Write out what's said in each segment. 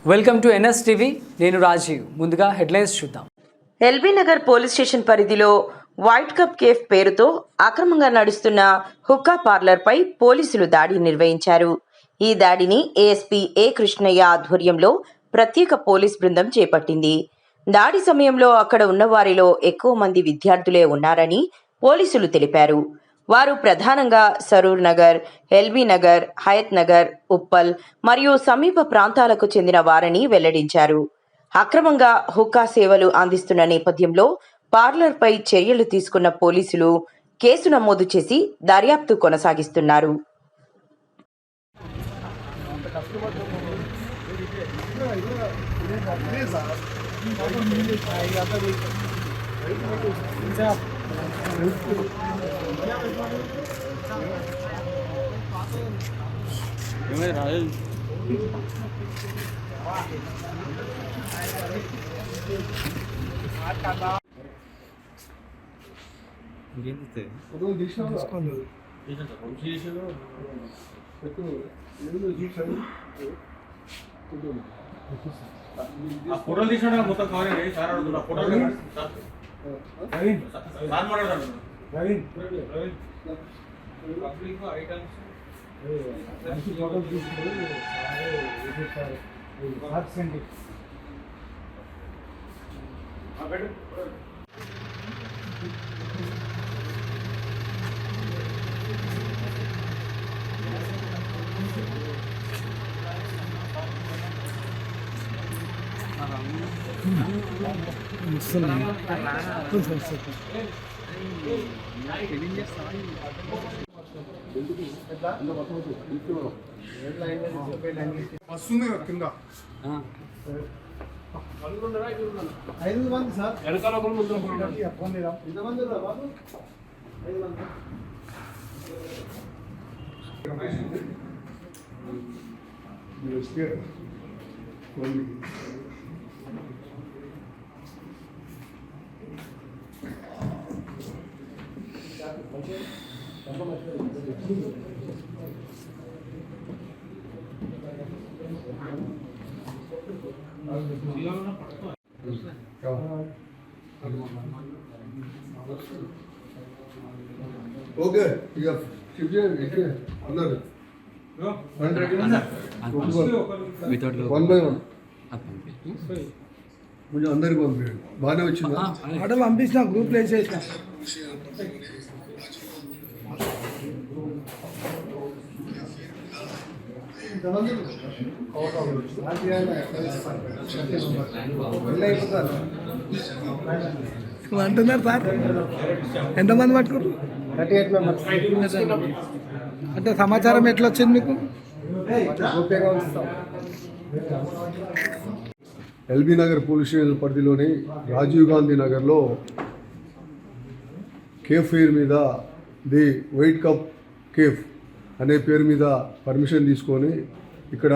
Welcome to NS TV. నేను రాజీవ్. ముందుగా headlines చూద్దాం. ఎల్బీ నగర్ పోలీస్ స్టేషన్ పరిధిలో వైట్ కప్ కేఫ్ పేరుతో అక్రమంగా నడుస్తున్న హుక్కా పార్లర్పై పోలీసులు దాడి నిర్వహించారు. ఈ దాడిని ఏఎస్పీ ఏ కృష్ణయ్య ఆధ్వర్యంలో ప్రత్యేక పోలీస్ బృందం చేపట్టింది. దాడి సమయంలో అక్కడ ఉన్న వారిలో ఎక్కువ మంది విద్యార్థులే ఉన్నారని పోలీసులు తెలిపారు. వారు ప్రధానంగా సరూర్ నగర్, ఎల్బీ నగర్, హయత్ నగర్, ఉప్పల్ మరియు సమీప ప్రాంతాలకు చెందిన వారని వెల్లడించారు. అక్రమంగా హుక్కా సేవలు అందిస్తున్న నేపథ్యంలో పార్లర్పై చర్యలు తీసుకున్న పోలీసులు కేసు నమోదు చేసి దర్యాప్తు కొనసాగిస్తున్నారు. ఫోటోలు తీసినా మొత్తం కవర్ సార్ అడుగుతున్నా ఫోటోలు పబ్లిక్ ఐటమ్స్ వస్తుంది కింద 5 మంది సార్ వెనకాల ఎంతమంది బాబు 5 మంది ఓకే ఇక షిఫ్ట్ చేయండి అందరు 1 by 1 కొంచెం అందరికి పంపించండి. బాగానే వచ్చిందా? ఆర్డర్ పంపించిన గ్రూప్లో వేసేసిన అంటున్నారు సార్. ఎంతమంది పట్టుకున్నారు? 38 మెంబర్స్. అంటే సమాచారం ఎట్లా వచ్చింది మీకు? ఎల్బీ నగర్ పోలీస్ స్టేషన్ పరిధిలోని రాజీవ్ గాంధీ నగర్లో కేఫ్ పేరు మీద ది వైట్ కప్ కేఫ్ అనే పేరు మీద పర్మిషన్ తీసుకొని ఇక్కడ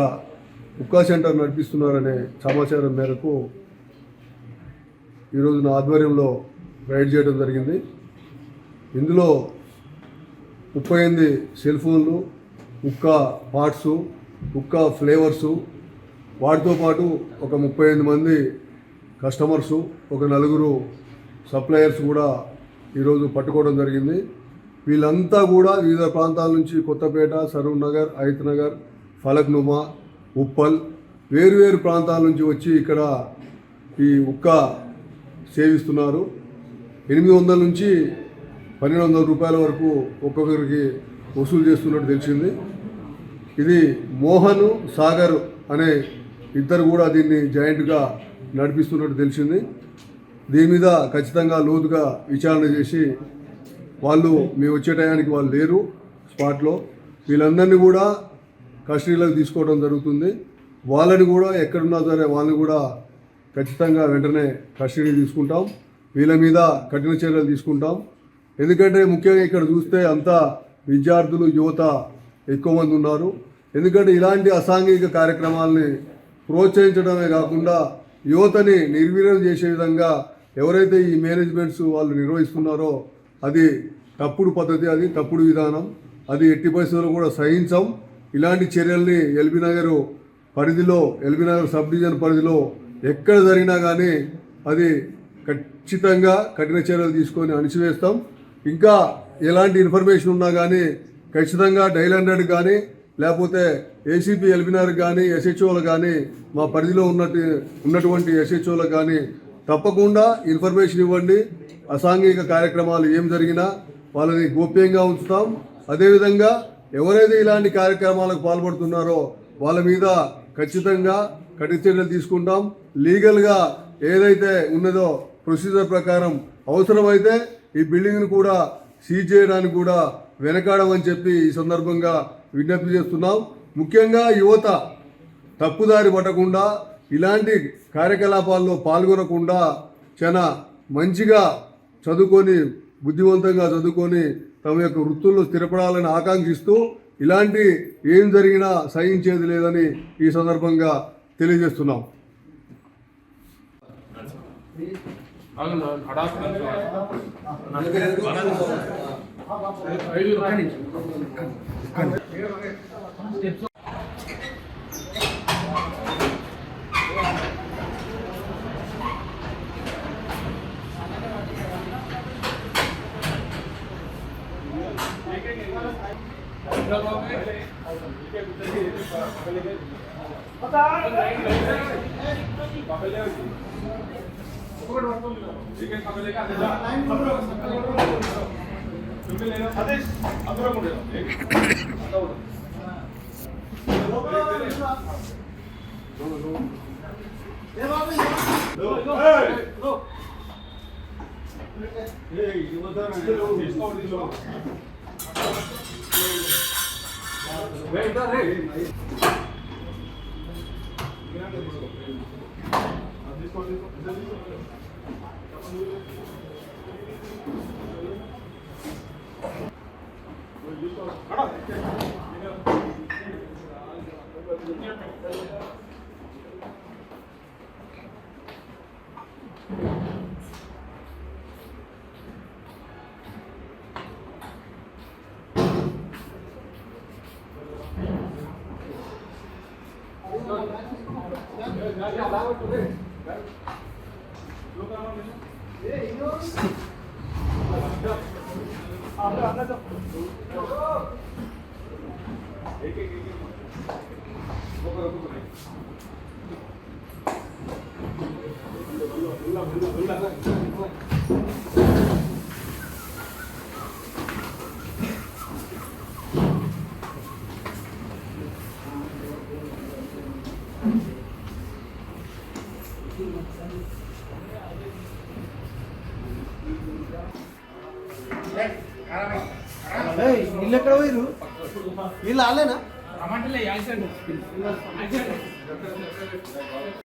హుక్కా సెంటర్ నడిపిస్తున్నారనే సమాచారం మేరకు ఈరోజు నా ఆధ్వర్యంలో రైడ్ చేయడం జరిగింది. ఇందులో 38 సెల్ ఫోన్లు, హుక్కా పార్ట్సు, హుక్కా ఫ్లేవర్సు, వాటితో పాటు ఒక 38 మంది కస్టమర్సు, ఒక 4 సప్లయర్స్ కూడా ఈరోజు పట్టుకోవడం జరిగింది. వీళ్ళంతా కూడా వివిధ ప్రాంతాల నుంచి కొత్తపేట, సరూర్ నగర్, హయత్ నగర్, ఫలక్నుమా, ఉప్పల్ వేరువేరు ప్రాంతాల నుంచి వచ్చి ఇక్కడ ఈ హుక్కా సేవిస్తున్నారు. 800 నుంచి 1200 రూపాయల వరకు ఒక్కొక్కరికి వసూలు చేస్తున్నట్టు తెలిసింది. ఇది మోహన్, సాగర్ అనే ఇద్దరు కూడా దీన్ని జాయింట్గా నడిపిస్తున్నట్టు తెలిసింది. దీని మీద ఖచ్చితంగా లోతుగా విచారణ చేసి వాళ్ళు మేము వచ్చే టయానికి వాళ్ళు లేరు స్పాట్లో, వీళ్ళందరినీ కూడా కస్టడీలోకి తీసుకోవడం జరుగుతుంది. వాళ్ళని కూడా ఎక్కడున్నా సరే వాళ్ళని కూడా ఖచ్చితంగా వెంటనే కస్టడీ తీసుకుంటాం. వీళ్ళ మీద కఠిన చర్యలు తీసుకుంటాం. ఎందుకంటే ముఖ్యంగా ఇక్కడ చూస్తే అంతా విద్యార్థులు, యువత ఎక్కువ మంది ఉన్నారు. ఎందుకంటే ఇలాంటి అసాంఘిక కార్యక్రమాలని ప్రోత్సహించడమే కాకుండా యువతని నిర్వీర్యం చేసే విధంగా ఎవరైతే ఈ మేనేజ్మెంట్స్ వాళ్ళు నిర్వహిస్తున్నారో అది తప్పుడు పద్ధతి, అది తప్పుడు విధానం, అది ఎట్టి పరిస్థితుల్లో కూడా సహించం. ఇలాంటి చర్యల్ని ఎల్బీ నగర్ పరిధిలో ఎల్బీనగర్ సబ్ డివిజన్ పరిధిలో ఎక్కడ జరిగినా కానీ అది ఖచ్చితంగా కఠిన చర్యలు తీసుకొని అణిచివేస్తాం. ఇంకా ఎలాంటి ఇన్ఫర్మేషన్ ఉన్నా కానీ ఖచ్చితంగా డైల్ 100 కానీ లేకపోతే ఏసీపీ ఎల్బీనగర్ కానీ ఎస్హెచ్ఓలు కానీ మా పరిధిలో ఉన్నటువంటి ఎస్హెచ్ఓలకు కానీ తప్పకుండా ఇన్ఫర్మేషన్ ఇవ్వండి. అసాంఘిక కార్యక్రమాలు ఏం జరిగినా వాళ్ళని గోప్యంగా ఉంచుతాం. అదేవిధంగా ఎవరైతే ఇలాంటి కార్యక్రమాలకు పాల్పడుతున్నారో వాళ్ళ మీద ఖచ్చితంగా కఠిన చర్యలు తీసుకుంటాం. లీగల్గా ఏదైతే ఉన్నదో ప్రొసీజర్ ప్రకారం అవసరమైతే ఈ బిల్డింగ్ను కూడా సీజ్ చేయడానికి కూడా వెనకాడమని చెప్పి ఈ సందర్భంగా విజ్ఞప్తి చేస్తున్నాం. ముఖ్యంగా యువత తప్పుదారి పట్టకుండా ఇలాంటి కార్యకలాపాల్లో పాల్గొనకుండా చాలా మంచిగా చదువుకొని బుద్ధివంతంగా చదువుకొని తమ యొక్క వృత్తుల్లో స్థిరపడాలని ఆకాంక్షిస్తూ ఇలాంటి ఏం జరిగినా సహించేది లేదని ఈ సందర్భంగా తెలియజేస్తున్నాం. వీళ్ళు ఎక్కడ పోయారు? వీళ్ళు ఆలేనా?